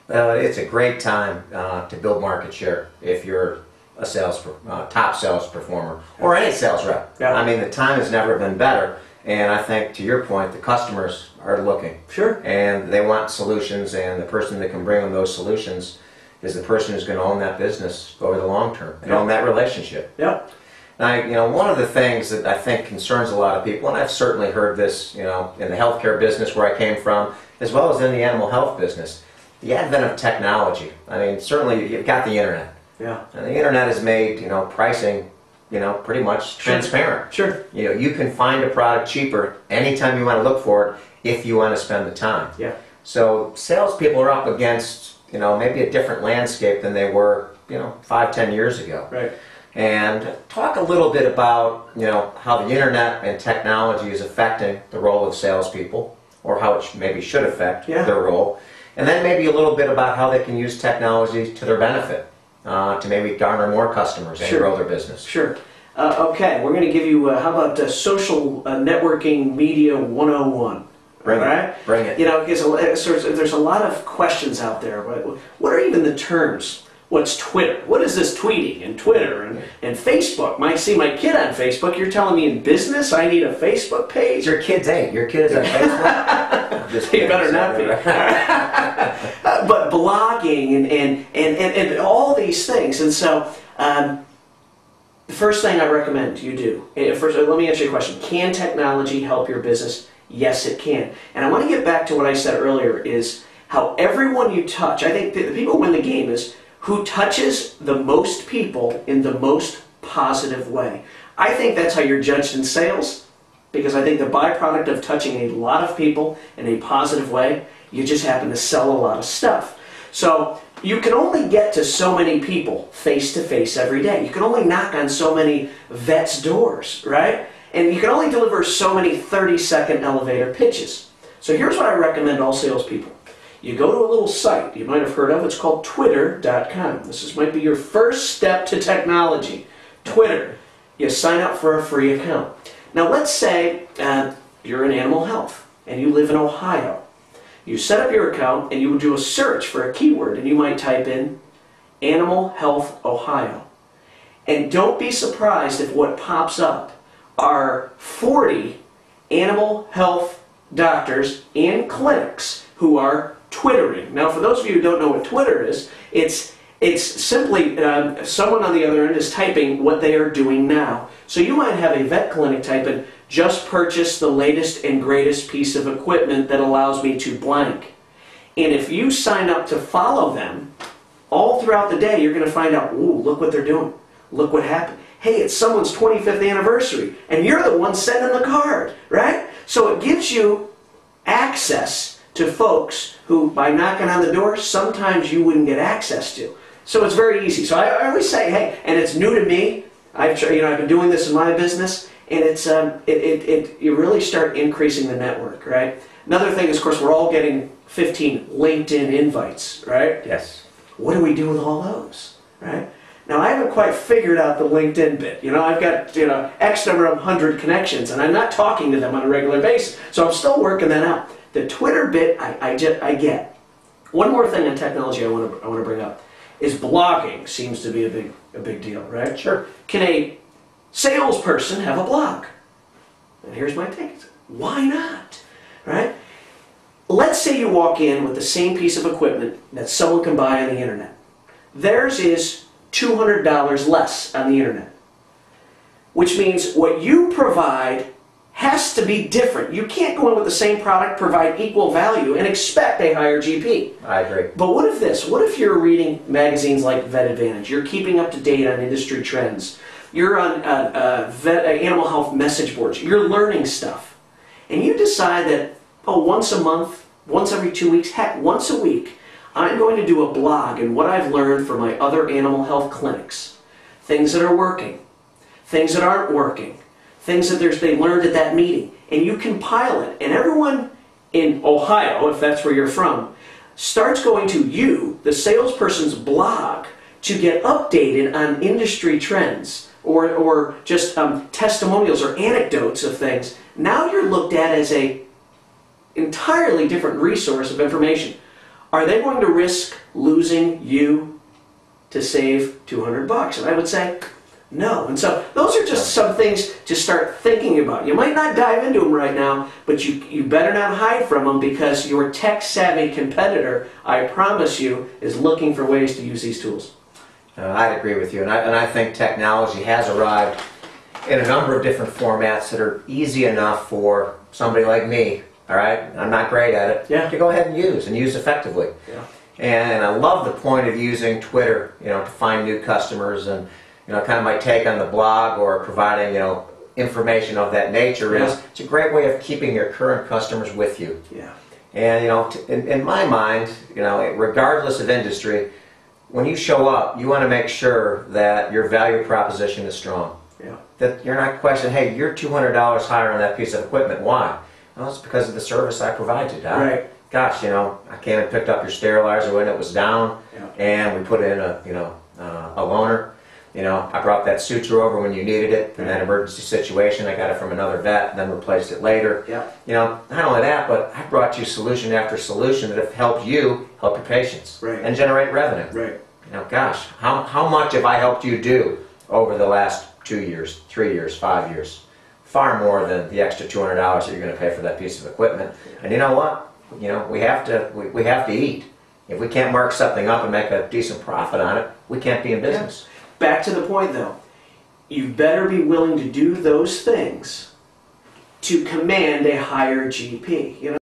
Well, it's a great time to build market share if you're a top sales performer or any sales rep. Yeah. I mean, the time has never been better, and I think, to your point, the customers are looking. Sure. And they want solutions, and the person that can bring them those solutions is the person who's going to own that business over the long term and own that relationship. Yeah. Now, one of the things that I think concerns a lot of people, and I've certainly heard this, in the healthcare business where I came from, as well as in the animal health business, the advent of technology. I mean, certainly you've got the internet. Yeah. And the internet has made, pricing, pretty much transparent. Sure. You can find a product cheaper anytime you want to look for it if you want to spend the time. Yeah. So salespeople are up against, maybe a different landscape than they were, 5-10 years ago. Right. And talk a little bit about, how the internet and technology is affecting the role of salespeople, or how it maybe should affect their role. And then maybe a little bit about how they can use technology to their benefit, to maybe garner more customers and grow their business. Sure. Okay, we're going to give you, how about social networking media 101? Bring it. Bring it. Because there's a lot of questions out there. What are even the terms? What's Twitter? What is this tweeting and Twitter and Facebook? Might see my kid on Facebook. You're telling me in business I need a Facebook page? Your kid's ain't. Your kid is on Facebook. Just he better not be. But blogging and all these things. And so the first thing I recommend you do, first let me answer your question. Can technology help your business? Yes, it can. And I want to get back to what I said earlier, is how everyone you touch, I think the people who win the game is who touches the most people in the most positive way. I think that's how you're judged in sales, because I think the byproduct of touching a lot of people in a positive way, you just happen to sell a lot of stuff. So you can only get to so many people face to face every day. You can only knock on so many vets' doors, right? And you can only deliver so many 30-second elevator pitches. So here's what I recommend all salespeople. You go to a little site you might have heard of. It's called Twitter.com. This might be your first step to technology. Twitter. You sign up for a free account. Now let's say you're in animal health and you live in Ohio. You set up your account and you would do a search for a keyword, and you might type in Animal Health Ohio. And don't be surprised if what pops up are 40 animal health doctors and clinics who are Twittering. Now, for those of you who don't know what Twitter is, it's simply someone on the other end is typing what they are doing now. So you might have a vet clinic type in, just purchased the latest and greatest piece of equipment that allows me to blank. And if you sign up to follow them, all throughout the day you're going to find out, ooh, look what they're doing. Look what happened. Hey, it's someone's 25th anniversary, and you're the one sending the card, right? So it gives you access to folks who, by knocking on the door, sometimes you wouldn't get access to. So it's very easy. So I always say, hey, and it's new to me. I've been doing this in my business, and it's you really start increasing the network, right? Another thing is, of course, we're all getting 15 LinkedIn invites, right? Yes. What do we do with all those, right? Now, I haven't quite figured out the LinkedIn bit. I've got, X number of 100 connections, and I'm not talking to them on a regular basis. So I'm still working that out. The Twitter bit, I get. One more thing on technology I want to bring up is blogging seems to be a big deal, right? Sure. Can a salesperson have a blog? And here's my take. Why not? Right? Let's say you walk in with the same piece of equipment that someone can buy on the internet. Theirs is $200 less on the internet, which means what you provide has to be different. You can't go in with the same product, provide equal value, and expect a higher GP. I agree. But what if this? What if you're reading magazines like Vet Advantage? You're keeping up to date on industry trends. You're on animal health message boards. You're learning stuff. And you decide that, once a month, once every 2 weeks, heck, once a week, I'm going to do a blog and what I've learned from my other animal health clinics. Things that are working, things that aren't working, things that they learned at that meeting. And you compile it. And everyone in Ohio, if that's where you're from, starts going to you, the salesperson's blog, to get updated on industry trends or just testimonials or anecdotes of things. Now you're looked at as a entirely different resource of information. are they going to risk losing you to save $200? And I would say, no. And so those are just some things to start thinking about. You might not dive into them right now, but you better not hide from them, because your tech-savvy competitor, I promise you, is looking for ways to use these tools. I'd agree with you, and I think technology has arrived in a number of different formats that are easy enough for somebody like me, all right? I'm not great at it, Yeah. to go ahead and use effectively. Yeah. And I love the point of using Twitter, to find new customers, and kind of my take on the blog or providing, information of that nature is it's a great way of keeping your current customers with you. Yeah. And in my mind, regardless of industry, when you show up, you want to make sure that your value proposition is strong. Yeah. That you're not questioning, hey, you're $200 higher on that piece of equipment. Why? Well, it's because of the service I provided. Right. Gosh, I came and picked up your sterilizer when it was down, Yeah. and we put in a loaner. I brought that suture over when you needed it in that emergency situation. I got it from another vet, and then replaced it later. Yeah. Not only that, but I brought you solution after solution that have helped you help your patients Right. and generate revenue. Right. Gosh, how much have I helped you do over the last 2 years, 3 years, 5 years? Far more than the extra $200 that you're going to pay for that piece of equipment. And you know what? We have to eat. If we can't mark something up and make a decent profit on it, we can't be in business. Back to the point, though. You better be willing to do those things to command a higher GP.